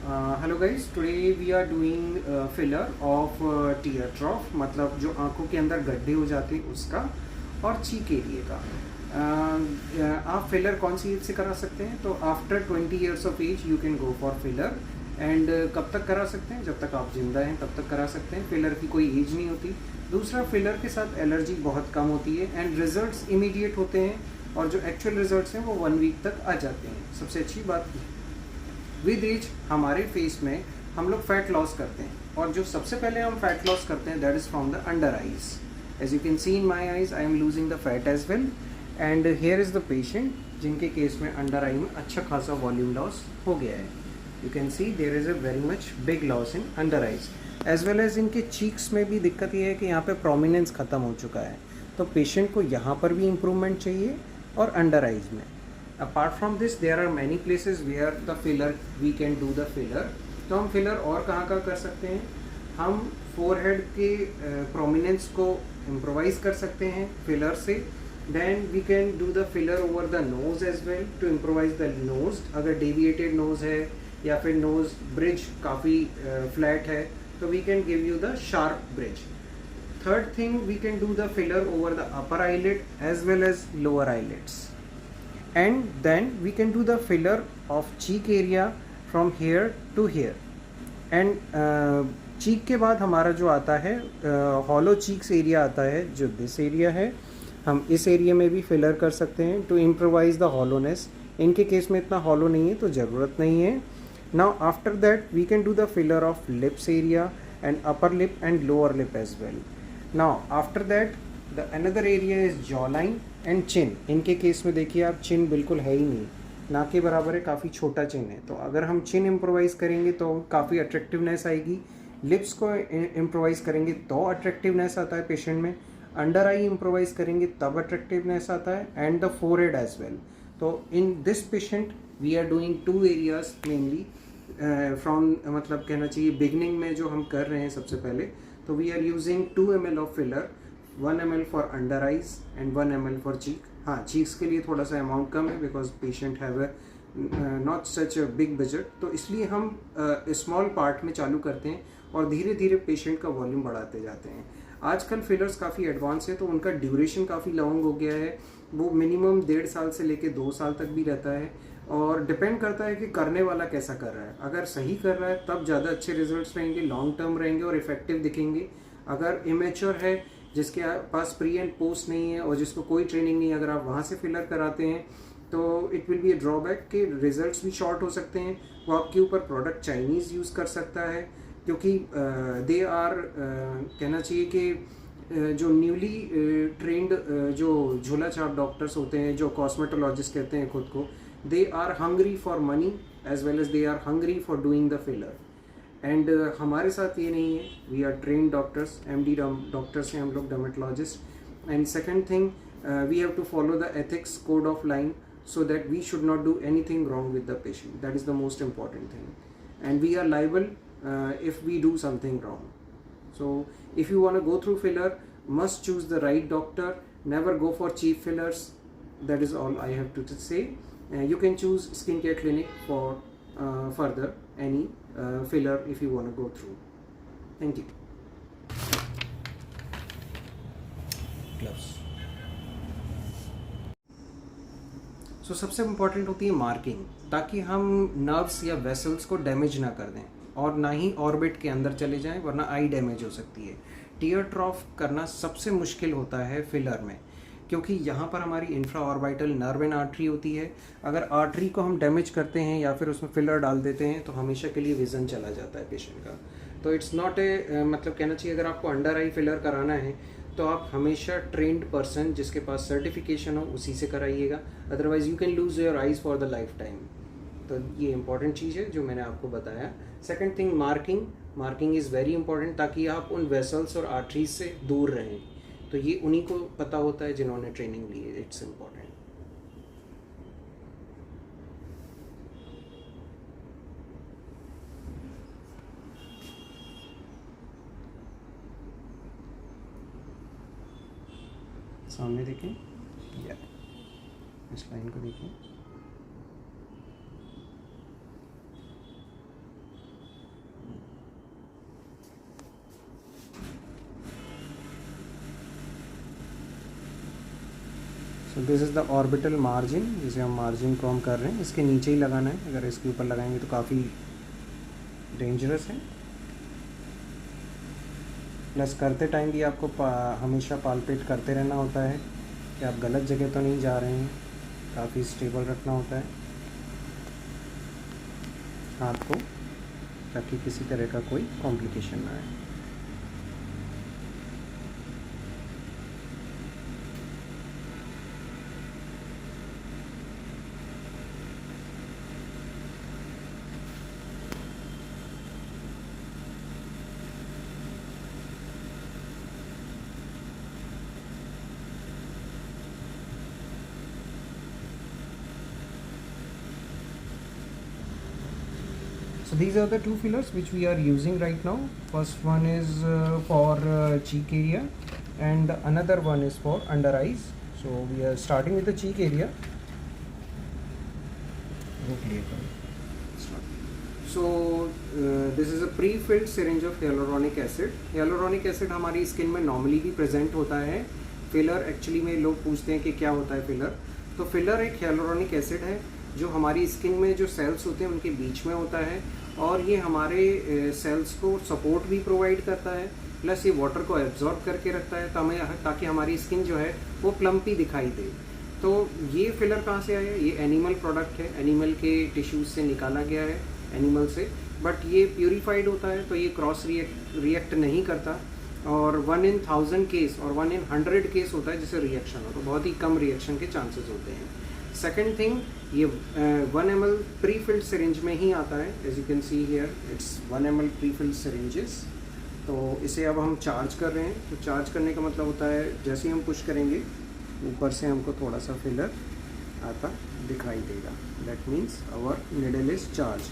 Hello guys, today we are doing filler of tear trough, मतलब जो आंखों के अंदर गड्ढे हो जाते हैं उसका, और चीक एरिए का। आप फिलर कौन सी एज से करा सकते हैं? तो after 20 years of age you can go for filler. And कब तक करा सकते हैं? जब तक आप जिंदा हैं तब तक करा सकते हैं। फिलर की कोई एज नहीं होती। दूसरा, फिलर के साथ एलर्जी बहुत कम होती है एंड रिजल्ट्स इमीडिएट होते हैं, और जो एक्चुअल रिजल्ट्स हैं वो 1 वीक तक आ जाते हैं। सबसे अच्छी बात विद एज हमारे फेस में हम लोग फैट लॉस करते हैं, और जो सबसे पहले हम फैट लॉस करते हैं that is from the under eyes. As you can see in my eyes I am losing the fat as well, and here is the patient जिनके केस में अंडर आई में अच्छा खासा वॉल्यूम लॉस हो गया है। You can see there is a very much big loss in under eyes, as well as इनके cheeks में भी दिक्कत ये है कि यहाँ पे प्रोमिनेंस ख़त्म हो चुका है। तो पेशेंट को यहाँ पर भी इम्प्रूवमेंट चाहिए और अंडर आईज में। Apart from this, there are many places where the filler we can do the filler. तो हम फिलर और कहाँ कर सकते हैं? हम फोरहेड के प्रोमिनेंस को इम्प्रोवाइज कर सकते हैं फिलर से। Then we can do the filler over the nose as well to improvise the nose. अगर डेविएटेड नोज है या फिर नोज ब्रिज काफ़ी फ्लैट है तो we can give you the sharp bridge. Third thing, we can do the filler over the upper eyelid as well as lower eyelids, and then we can do the filler of cheek area from here to here. and cheek के बाद हमारा जो आता है hollow cheeks area आता है, जो this area है, हम इस एरिया में भी फिलर कर सकते हैं टू इम्प्रोवाइज द हॉलोनेस। इनके केस में इतना हॉलो नहीं है तो ज़रूरत नहीं है। Now after that we can do the filler of lips area and upper lip and lower lip as well. Now after that the another area is jaw line and chin. इनके case में देखिए आप, चिन बिल्कुल है ही नहीं, ना के बराबर है, काफ़ी छोटा चिन है। तो अगर हम चिन इम्प्रोवाइज़ करेंगे तो काफ़ी अट्रैक्टिवनेस आएगी। लिप्स को इम्प्रोवाइज़ करेंगे तो अट्रैक्टिवनेस आता है पेशेंट में। अंडर आई इम्प्रोवाइज़ करेंगे तब अट्रैक्टिवनेस आता है, and the forehead as well. तो in this patient we are doing 2 areas mainly from, मतलब कहना चाहिए बिगनिंग में जो हम कर रहे हैं सबसे पहले। तो we are using 2 ml of filler, 1 ml for under eyes and 1 ml for cheek. हाँ, चीक्स के लिए थोड़ा सा अमाउंट कम है because patient have not such a big budget, तो इसलिए हम स्मॉल पार्ट में चालू करते हैं और धीरे धीरे पेशेंट का वॉल्यूम बढ़ाते जाते हैं। आजकल फिलर्स काफ़ी एडवांस है तो उनका ड्यूरेशन काफ़ी लॉन्ग हो गया है। वो मिनिमम 1.5 साल से लेके 2 साल तक भी रहता है, और डिपेंड करता है कि करने वाला कैसा कर रहा है। अगर सही कर रहा है तब ज़्यादा अच्छे रिजल्ट्स रहेंगे, लॉन्ग टर्म रहेंगे और इफेक्टिव दिखेंगे। अगर इमेच्योर है, जिसके पास प्री एंड पोस्ट नहीं है और जिसको कोई ट्रेनिंग नहीं है, अगर आप वहाँ से फिलर कराते हैं तो it will be a drawback कि रिजल्ट्स भी शॉर्ट हो सकते हैं। वो आपके ऊपर प्रोडक्ट चाइनीज़ यूज़ कर सकता है, क्योंकि दे आर कहना चाहिए कि जो न्यूली ट्रेंड जो झोला छाप डॉक्टर्स होते हैं, जो कॉस्मेटोलॉजिस्ट कहते हैं खुद को, they are hungry for money as well as they are hungry for doing the filler. And हमारे साथ ये नहीं है, we are train doctors, MD doctors हैं हम लोग, dermatologist. And second thing, we have to follow the ethics code of line so that we should not do anything wrong with the patient. That is the most important thing, and we are liable if we do something wrong. So if you want to go through filler, must choose the right doctor, never go for cheap fillers. That is all I have to say. You can choose skincare clinic for further any filler if you want to go through. Thank you. Gloves. सो सबसे important होती है marking, ताकि हम nerves या vessels को damage ना कर दें और ना ही ऑर्बिट के अंदर चले जाएं, वरना आई डैमेज हो सकती है। टीयर ट्रॉफ करना सबसे मुश्किल होता है फिलर में, क्योंकि यहाँ पर हमारी infra orbital nerve and artery होती है। अगर आर्टरी को हम डैमेज करते हैं या फिर उसमें फिलर डाल देते हैं तो हमेशा के लिए विज़न चला जाता है पेशेंट का। तो इट्स नॉट ए, मतलब कहना चाहिए, अगर आपको अंडर आई फिलर कराना है तो आप हमेशा ट्रेंड पर्सन जिसके पास सर्टिफिकेशन हो उसी से कराइएगा, otherwise you can lose your eyes for the life time. तो ये इंपॉर्टेंट चीज़ है जो मैंने आपको बताया। Second thing, marking is very important, ताकि आप उन वेसल्स और आर्टरीज से दूर रहें। तो ये उन्हीं को पता होता है जिन्होंने ट्रेनिंग ली है। It's important. सामने देखें या इस लाइन को देखें। So this is the orbital margin, जिसे हम मार्जिन को हम कर रहे हैं, इसके नीचे ही लगाना है। अगर इसके ऊपर लगाएंगे तो काफ़ी डेंजरस है। प्लस करते टाइम भी आपको हमेशा पालपेट करते रहना होता है कि आप गलत जगह तो नहीं जा रहे हैं। काफ़ी स्टेबल रखना होता है हाथ को, ताकि किसी तरह का कोई कॉम्प्लिकेशन ना आए। So these are the two fillers which we are using right now. First one is for cheek area and another one is for under eyes. So we are starting with the cheek area. So this is a pre-filled syringe of hyaluronic acid. Hyaluronic acid हमारी skin में normally भी present होता है। Filler actually में लोग पूछते हैं कि क्या होता है फिलर। तो फिलर एक hyaluronic acid है जो हमारी स्किन में जो सेल्स होते हैं उनके बीच में होता है, और ये हमारे सेल्स को सपोर्ट भी प्रोवाइड करता है, प्लस ये वाटर को एब्जॉर्ब करके रखता है ताकि हमारी स्किन जो है वो प्लम्पी दिखाई दे। तो ये फिलर कहाँ से आया? ये एनिमल प्रोडक्ट है, एनिमल के टिश्यूज से निकाला गया है, एनिमल से, बट ये प्यूरिफाइड होता है तो ये क्रॉस रिएक्ट नहीं करता, और 1 in 1000 केस और 1 in 100 केस होता है जिससे रिएक्शन हो, तो बहुत ही कम रिएक्शन के चांसेस होते हैं। सेकेंड थिंग, ये 1 ml प्री फिल्ड सिरिंज में ही आता है। As you can see here it's 1 ml prefilled syringes. तो इसे अब हम चार्ज कर रहे हैं। तो चार्ज करने का मतलब होता है जैसे ही हम पुश करेंगे ऊपर से हमको थोड़ा सा फिलर आता दिखाई देगा। That means our needle is charge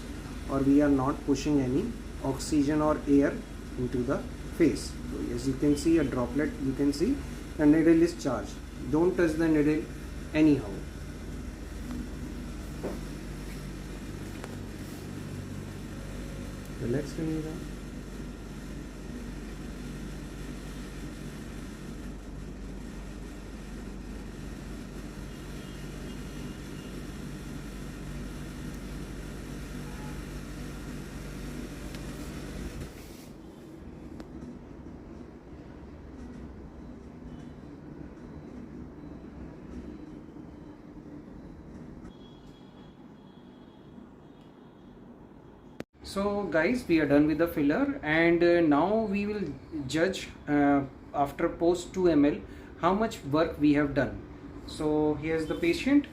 और we are not pushing any oxygen और air into the face. So as you can see a droplet, you can see the needle is charged. Don't touch the needle anyhow. Relax when you are. So guys, we are done with the filler, and now we will judge after post 2 ml how much work we have done. So here's the patient.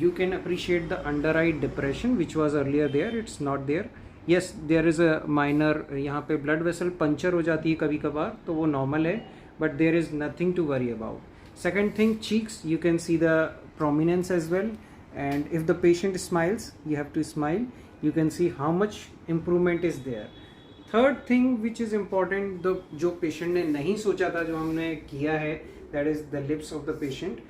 You can appreciate the under eye depression which was earlier there. It's not there. Yes, there is a minor, यहाँ पे blood vessel puncture हो जाती है कभी कभार, तो वो normal है, but there is nothing to worry about. Second thing, cheeks, you can see the prominence as well, and if the patient smiles, you have to smile, you can see how much improvement is there. Third thing which is important, the जो patient ने नहीं सोचा था, जो हमने किया है, that is the lips of the patient.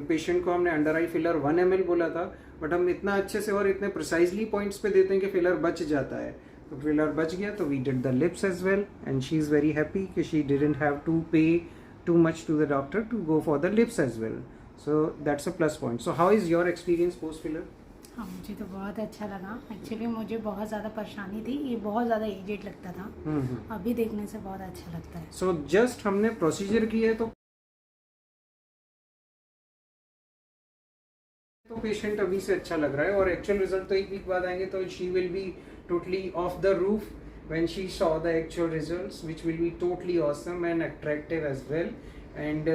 Patient को हमने अंडर आई फिलर 1 ml बोला था, बट हम इतना अच्छे से और इतने प्रिसाइजली पॉइंट्स पे देते हैं कि फिलर बच जाता है, तो फिलर बच गया, तो we did the lips as well, and she is very happy कि she didn't have to pay too much to the doctor to go for the lips as well. So that's a plus point. So how is your experience post filler? हाँ, मुझे तो बहुत अच्छा लगा. Actually मुझे बहुत ज़्यादा परेशानी थी, ये बहुत ज़्यादा एजेड लगता था. अभी देखने से बहुत अच्छा लगता है. सो जस्ट हमने प्रोसीजर किया है तो पेशेंट अभी से अच्छा लग रहा है, और एक्चुअल रिजल्ट तो 1 वीक बाद आएंगे, तो she will be totally off the roof when she saw the actual results, which will be totally awesome and attractive as well. And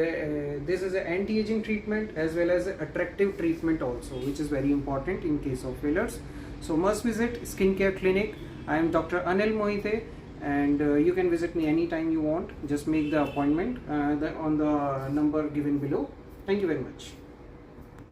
this is an anti-aging treatment as well as an attractive treatment also, which is very important in case of fillers. So must visit Skincare Clinic. I am Dr. Anil Mohite, and you can visit me anytime you want. Just make the appointment on the number given below. Thank you very much.